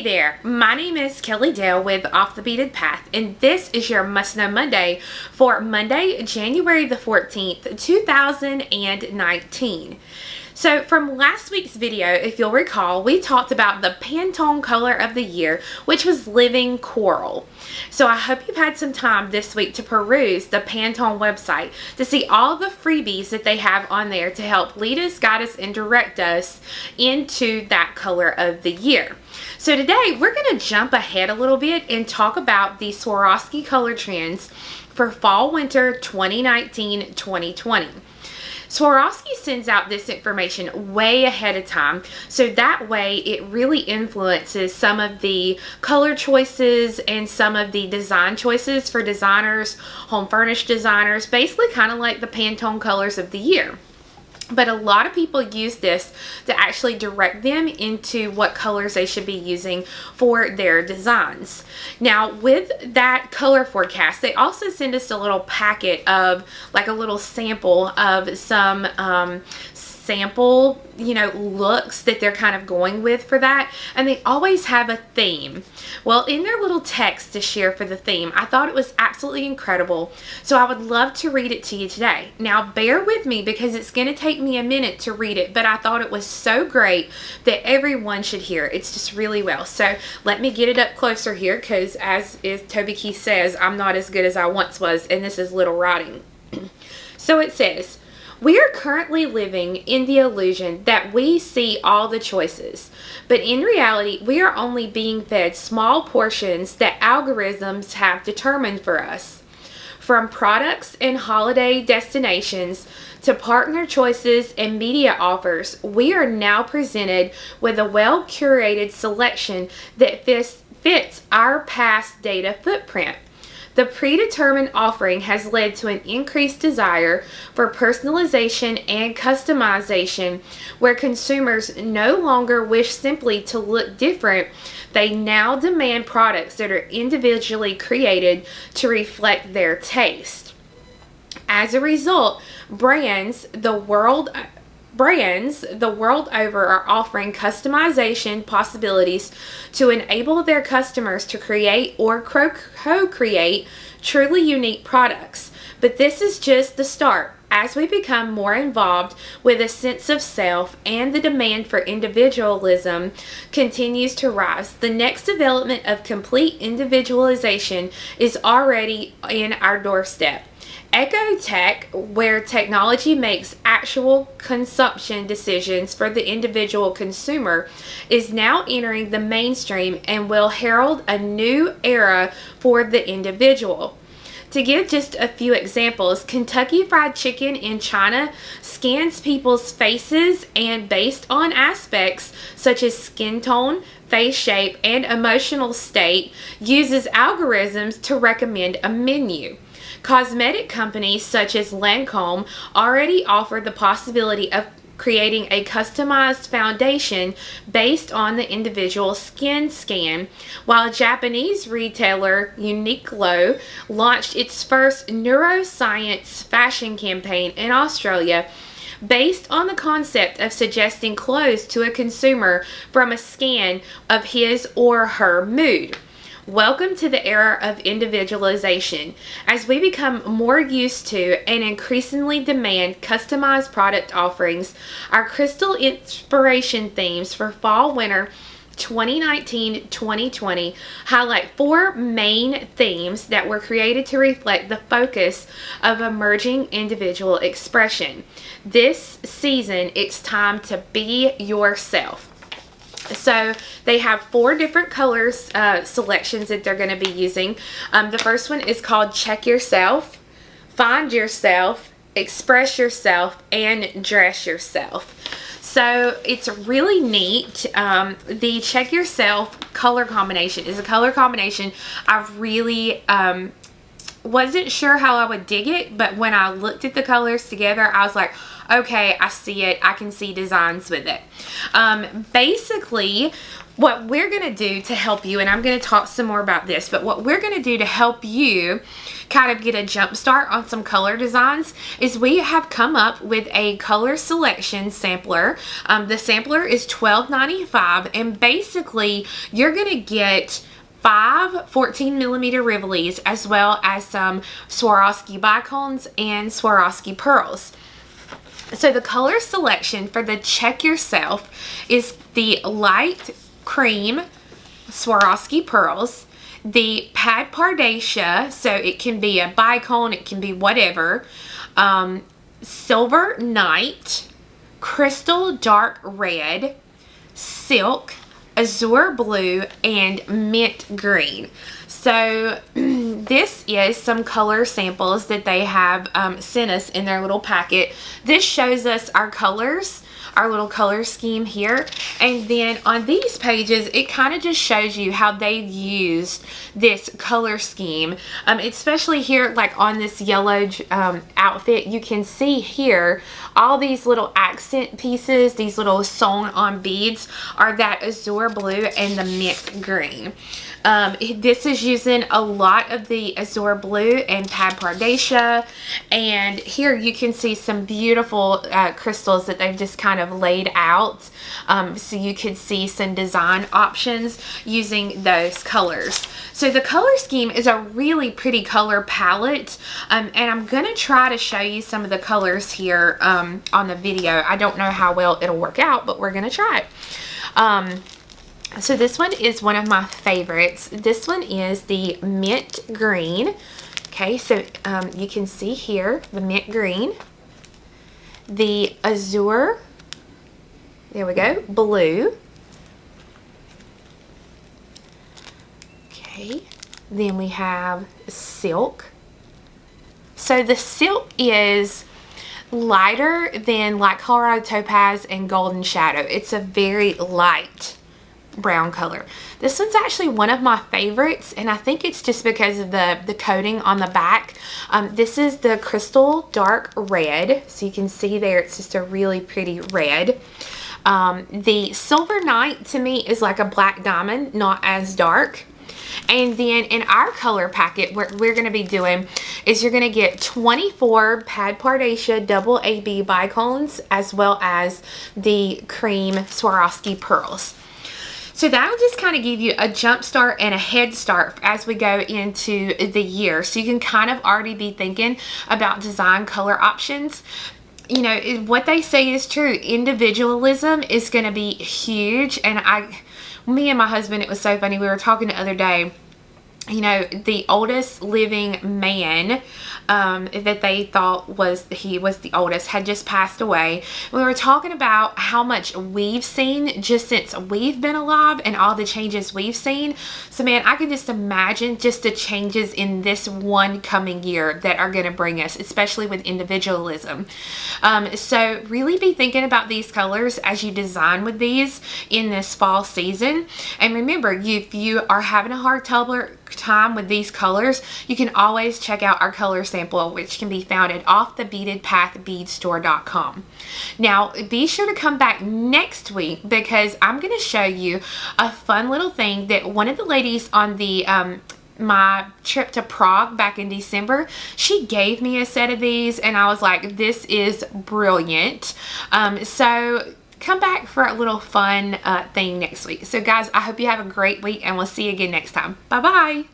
Hey there, my name is Kelly Dale with Off the Beaten Path, and this is your Must Know Monday for Monday, January the 14th, 2019. So from last week's video, if you'll recall, we talked about the Pantone color of the year, which was Living Coral. So I hope you've had some time this week to peruse the Pantone website to see all the freebies that they have on there to help lead us, guide us, and direct us into that color of the year. So today we're going to jump ahead a little bit and talk about the Swarovski color trends for fall/winter 2019-2020. Swarovski sends out this information way ahead of time, so that way it really influences some of the color choices and some of the design choices for designers, home furnish designers, basically kind of like the Pantone colors of the year. But a lot of people use this to actually direct them into what colors they should be using for their designs. Now, with that color forecast, they also send us a little packet of like a little sample of some sample, looks that they're kind of going with for that, and they always have a theme. Well, in their little text to share for the theme, I thought it was absolutely incredible, so I would love to read it to you today. Now, bear with me because it's going to take me a minute to read it, but I thought it was so great that everyone should hear it. It's just really well. So let me get it up closer here because, as Toby Keith says, I'm not as good as I once was, and this is little writing. So it says, "We are currently living in the illusion that we see all the choices, but in reality, we are only being fed small portions that algorithms have determined for us. From products and holiday destinations to partner choices and media offers, we are now presented with a well-curated selection that fits our past data footprint. The predetermined offering has led to an increased desire for personalization and customization, where consumers no longer wish simply to look different. They now demand products that are individually created to reflect their taste. As a result, brands the world over are offering customization possibilities to enable their customers to create or co-create truly unique products. But this is just the start. As we become more involved with a sense of self and the demand for individualism continues to rise, the next development of complete individualization is already in our doorstep. Ecotech, where technology makes actual consumption decisions for the individual consumer, is now entering the mainstream and will herald a new era for the individual. To give just a few examples, Kentucky Fried Chicken in China scans people's faces and, based on aspects such as skin tone, face shape, and emotional state, uses algorithms to recommend a menu. Cosmetic companies such as Lancome already offer the possibility of creating a customized foundation based on the individual skin scan, while Japanese retailer Uniqlo launched its first neuroscience fashion campaign in Australia based on the concept of suggesting clothes to a consumer from a scan of his or her mood. Welcome to the era of individualization. As we become more used to and increasingly demand customized product offerings, our crystal inspiration themes for fall/winter 2019-2020 highlight four main themes that were created to reflect the focus of emerging individual expression. This season, it's time to be yourself. So they have four different colors selections that they're going to be using. The first one is called Check Yourself, Find Yourself, Express Yourself, and Dress Yourself. So it's really neat. The Check Yourself color combination is a color combination I've really wasn't sure how I would dig it, but when I looked at the colors together, I was like, okay, I see it. I can see designs with it. Basically, what we're going to do to help you, and I'm going to talk some more about this, but what we're going to do to help you kind of get a jump start on some color designs is we have come up with a color selection sampler. The sampler is $12.95, and basically you're going to get 5 14mm Rivolis as well as some Swarovski bicones and Swarovski pearls. So the color selection for the Check Yourself is the light cream Swarovski pearls, the Pad Pardesha, so it can be a bicone, it can be whatever, Silver Night, Crystal Dark Red, Silk, Azure Blue, and Mint Green. So this is some color samples that they have sent us in their little packet. This shows us our colors, our little color scheme here, and then on these pages it kind of just shows you how they've used this color scheme, especially here like on this yellow outfit. You can see here all these little accent pieces, these little sewn on beads are that azure blue and the mint green. This is using a lot of the azure blue and Pad Pardesha, and here you can see some beautiful crystals that they've just kind of laid out, so you could see some design options using those colors. So the color scheme is a really pretty color palette, and I'm going to try to show you some of the colors here on the video. I don't know how well it'll work out, but we're going to try it. So this one is one of my favorites. This one is the mint green. Okay, so you can see here the mint green, the azure, there we go, blue. Okay, then we have silk. So the silk is lighter than like Colorado Topaz and Golden Shadow. It's a very light brown color. This one's actually one of my favorites, and I think it's just because of the coating on the back. This is the Crystal Dark Red, so you can see there it's just a really pretty red. The Silver Night to me is like a black diamond, not as dark. And then in our color packet, what we're going to be doing is you're going to get 24 Pad Pardesha double AB bicones as well as the cream Swarovski pearls. So that'll just kind of give you a jump start and a head start as we go into the year. So you can kind of already be thinking about design color options. You know, what they say is true. Individualism is going to be huge. And me and my husband, it was so funny. We were talking the other day. You know, the oldest living man that they thought he was the oldest had just passed away. We were talking about how much we've seen just since we've been alive and all the changes we've seen. So man, I can just imagine just the changes in this one coming year that are going to bring us, especially with individualism. So really be thinking about these colors as you design with these in this fall season. And remember, if you are having a hard time with these colors, you can always check out our color sample, which can be found at offthebeadedpathbeadstore.com. Now be sure to come back next week because I'm going to show you a fun little thing that one of the ladies on the my trip to Prague back in December, she gave me a set of these and I was like, this is brilliant. So come back for a little fun thing next week. So guys, I hope you have a great week and we'll see you again next time. Bye bye.